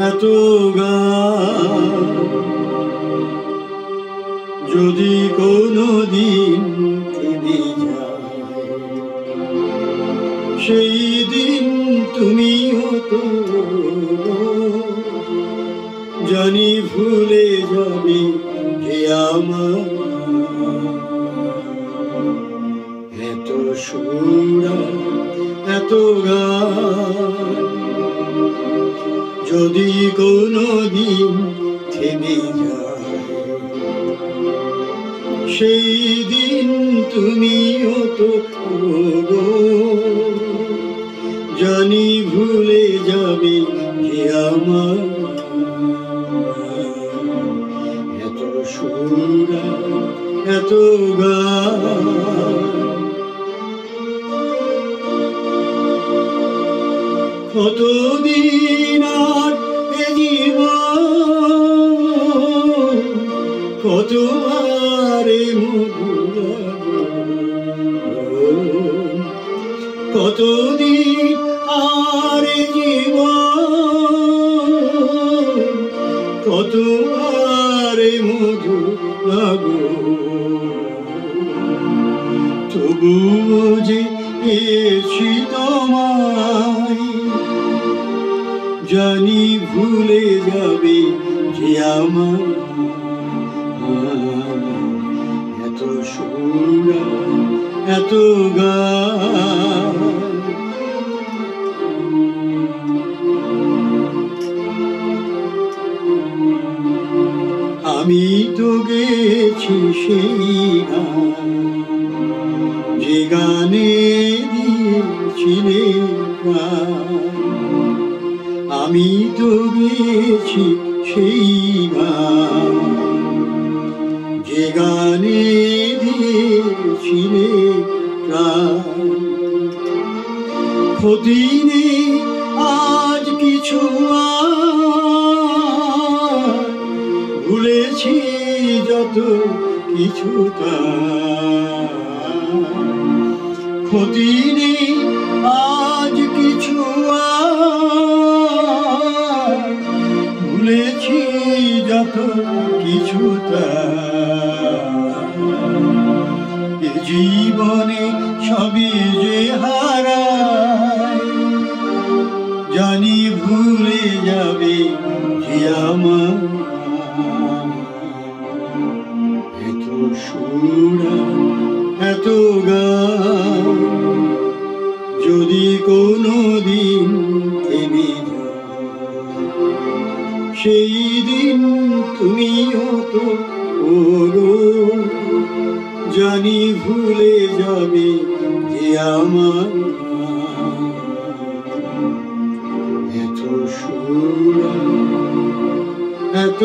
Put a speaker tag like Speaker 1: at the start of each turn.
Speaker 1: এত যদি কোনো দিন থেমে যায়, সেই দিন তুমিও তো জানি ভুলে যাবে যে আমার এত সুরা এত যদি কোনো দিন থেমে যায়, সেই দিন তুমিও তো জানি ভুলে যাবে যে আমার এত সুরা এত কতদিন আর এ জীবন, কত আর এ কতদিন আর এ জীবন, কত আর এ মধু লাগো, তবুও যে পেয়েছি তোমায় জানি ভুলে যাবে যে আমার এত সুরা এত আমি তো গেছি সেই গান যে গানে দিয়েছিলে প্রাণ, আমি তো গেছি সেই গান যে গানে দিয়েছিলে প্রাণ। ক্ষতি নেই আজ কিছু, ভুলেছি যত কিছু, ক্ষতি নেই আজ কিছু, ভুলেছি যত কিছু, জীবনে সবই যে হারায় জানি ভুলে যাবে যে আমার এত সুরা এত যদি কোনো দিন থেমে যায়, সেই দিন তুমিও তো জানি ভুলে যাবে যে আমার এত সুরা এত